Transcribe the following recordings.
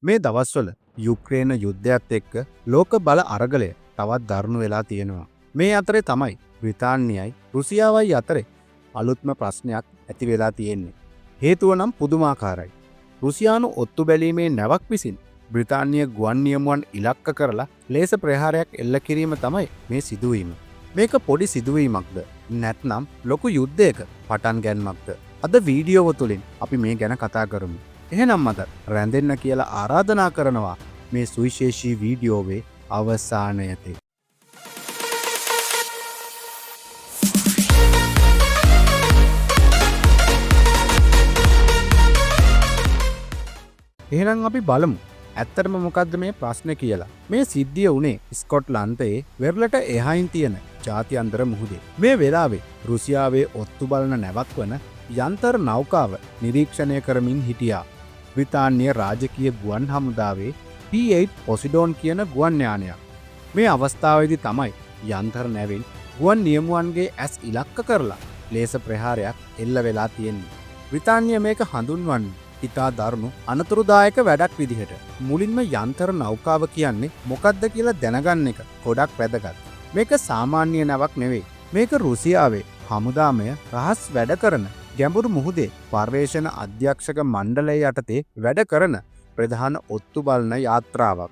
මේ දවස්වල යුක්‍රේන යුද්ධයත් එක්ක ලෝක බල අරගලය තවත් දරුණු වෙලා තියෙනවා. මේ අතරේ තමයි බ්‍රිතාන්‍යයයි රුසියාවයි අතරේ අලුත්ම ප්‍රශ්නයක් ඇති වෙලා තියෙන්නේ. හේතුව නම් පුදුමාකාරයි. රුසියානු ඔත්තු බැලීමේ නැවක් විසින් බ්‍රිතාන්‍ය ගුවන් නියමුවන් ඉලක්ක කරලා ලේස ප්‍රහාරයක් එල්ල කිරීම තමයි මේ සිදුවීම. මේක පොඩි සිදුවීමක්ද නැත්නම් ලොකු යුද්ධයක පටන් ගැන්මක්ද? අද වීඩියෝව තුළින් අපි මේ ගැන කතා කරමු. එහෙනම් අද රැඳෙන්න කියලා ආරාධනා කරනවා මේ සුවිශේෂී වීඩියෝවේ අවසානයේදී. එහෙනම් අපි බලමු ඇත්තටම මොකද්ද මේ ප්‍රශ්නේ කියලා. මේ සිද්ධිය උනේ ස්කොට්ලන්තයේ වෙර්ලට එහයින් තියෙන ජාත්‍යන්තර මුහුදේ. මේ වෙලාවේ රුසියාවේ ඔත්තු බලන නැවක් වන යන්තර නෞකාව නිරීක්ෂණය කරමින් හිටියා. බ්‍රිතාන්‍ය රාජකීය ගුවන් හමුදාවේ P8 පොසිඩෝන් කියන ගුවන් යානයක්. මේ අවස්ථාවේදී තමයි යන්තර නැවෙන් ගුවන් නියමුවන්ගේ ඇස් ඉලක්ක කරලා ලේස ප්‍රහාරයක් එල්ල වෙලා තියෙන්නේ. බ්‍රිතාන්‍ය මේක හඳුන්වන්නේ ඉතා දරුණු අනතුරුදායක වැඩක් විදිහට. මුලින්ම යන්තර නෞකාව කියන්නේ මොකක්ද කියලා දැනගන්න එක ගොඩක් වැදගත්. මේක සාමාන්‍ය නැවක් නෙවෙයි. මේක රුසියාවේ හමුදාමය රහස් වැඩ කරන ගැඹුරු මුහුදේ පර්යේෂණ අධ්‍යක්ෂක මණ්ඩලය යටතේ වැඩ කරන ප්‍රධාන ඔත්තු බලන යාත්‍රාවක්.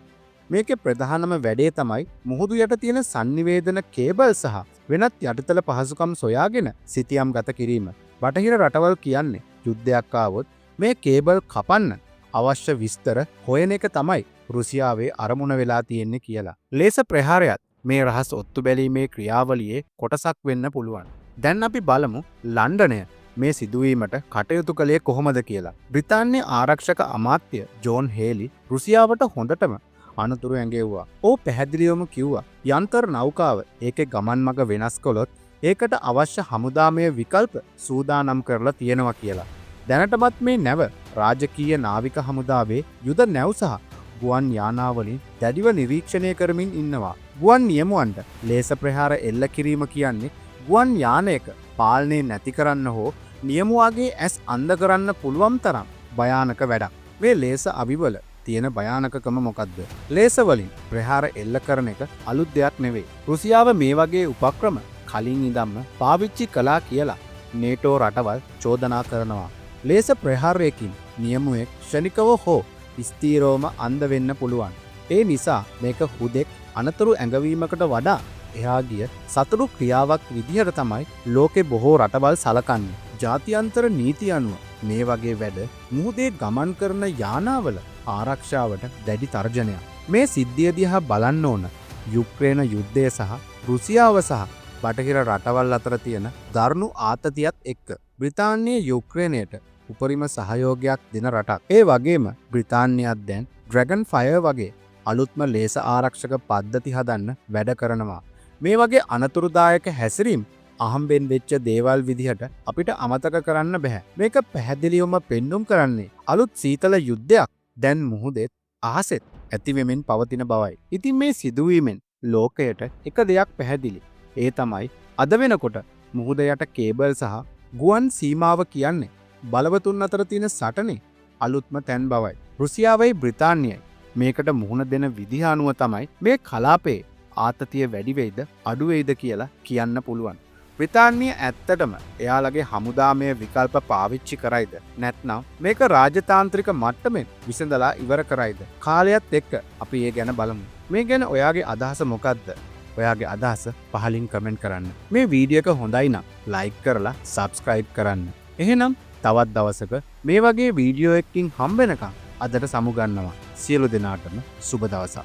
මේකේ ප්‍රධානම වැඩේ තමයි මුහුදු යට තියෙන sannivedana කේබල් සහ වෙනත් යටිතල පහසුකම් සොයාගෙන සිතියම් ගත කිරීම. බටහිර රටවල් කියන්නේ යුද්ධයක් ආවොත් මේ කේබල් කපන්න අවශ්‍ය විස්තර හොයන එක තමයි රුසියාවේ අරමුණ වෙලා තියෙන්නේ කියලා. ලේස ප්‍රහාරයත් මේ රහස් ඔත්තු බැලීමේ ක්‍රියාවලියේ කොටසක් වෙන්න පුළුවන්. දැන් අපි බලමු ලන්ඩනය මේ සිදුවීමට කටයුතු කළේ කොහොමද කියලා. බ්‍රිතාන්‍ය ආරක්ෂක අමාත්‍ය ජෝන් හේලි රුසියාවට හොඳටම අනතුරු ඇඟෙව්වා. ඔහු පැහැදිලිවම කිව්වා යන්තර නෞකාව ඒකේ ගමන් මඟ වෙනස් කළොත් ඒකට අවශ්‍ය හමුදාමය විකල්ප සූදානම් කරලා තියෙනවා කියලා. දැනටමත් මේ නැව රාජකීය නාවික හමුදාවේ යුද නැව් සහ ගුවන් යානාවලින් දැඩිව නිරීක්ෂණය කරමින් ඉන්නවා. ගුවන් නියමුවන්ට ලේස ප්‍රහාර එල්ල කිරීම කියන්නේ ගුවන් යානයක පාලනය නැති කරන්න හෝ නියමුවාගේ ඇස් අන්ධ කරන්න පුළුවන් තරම් භයානක වැඩක්. මේ ලේස අවිවල තියෙන භයානකකම මොකද්ද? ලේස වලින් ප්‍රහාර එල්ල කරන එක අලුත් දෙයක් නෙවෙයි. රුසියාව මේ වගේ උපක්‍රම කලින් ඉඳන්ම පාවිච්චි කළා කියලා නේටෝ රටවල් චෝදනා කරනවා. ලේස ප්‍රහාරයකින් නියමුවෙක් ක්ෂණිකව හෝ ස්ථීරවම අන්ධ වෙන්න පුළුවන්. ඒ නිසා මේක හුදෙක් අනතුරු ඇඟවීමකට වඩා එහා ගිය සතුරු ක්‍රියාවක් විදිහට තමයි ලෝකේ බොහෝ රටවල් සලකන්නේ. ජාත්‍යන්තර නීති අනුව මේ වගේ වැඩ මුහුදේ ගමන් කරන යානාවල ආරක්ෂාවට දැඩි තර්ජනයක්. මේ සිද්ධිය දිහා බලන්න ඕන යුක්‍රේන යුද්ධය සහ රුසියාව සහ බටහිර රටවල් අතර තියෙන දරුණු ආතතියත් එක්ක. බ්‍රිතාන්‍ය යුක්‍රේනයට උපරිම සහයෝගයක් දෙන රටක්. ඒ වගේම බ්‍රිතාන්‍යයත් දැන් ඩ්‍රැගන් ෆයර් වගේ අලුත්ම ලේස ආරක්ෂක පද්ධති හදන්න වැඩ කරනවා. මේ වගේ අනතුරුදායක හැසිරීම් අහම්බෙන් වෙච්ච දේවල් විදිහට අපිට අමතක කරන්න බෑ. මේක පැහැදිලිවම පෙන්නුම් කරන්නේ අලුත් සීතල යුද්ධයක් දැන් මුහුදෙත් අහසෙත් ඇතිවෙමින් පවතින බවයි. ඉතින් මේ සිදුවීමෙන් ලෝකයට එක දෙයක් පැහැදිලි. ඒ තමයි අද වෙනකොට මුහුද යට කේබල් සහ ගුවන් සීමාව කියන්නේ බලවතුන් අතර තියෙන සටනේ අලුත්ම තැන් බවයි. රුසියාවයි බ්‍රිතාන්‍යයයි මේකට මුහුණ දෙන විදිහ අනුව තමයි මේ කලාපයේ ආතතිය වැඩි වෙයිද අඩු වෙයිද කියලා කියන්න පුළුවන්. බ්‍රිතාන්‍ය ඇත්තටම එයාලගේ හමුදාමය විකල්ප පාවිච්චි කරයිද නැත්නම් මේක රාජතාන්ත්‍රික මට්ටමෙන් විසඳලා ඉවර කරයිද? කාලයත් එක්ක අපි ඒ ගැන බලමු. මේ ගැන ඔයාගේ අදහස මොකක්ද? ඔයාගේ අදහස පහලින් කමෙන්ට් කරන්න. මේ වීඩියෝ එක හොඳයි නම් ලයික් කරලා සබ්ස්ක්‍රයිබ් කරන්න. එහෙනම් තවත් දවසක මේ වගේ වීඩියෝ එකකින් හම්බෙනකම් අදට සමුගන්නවා. සියලු දෙනාටම සුබ දවසක්.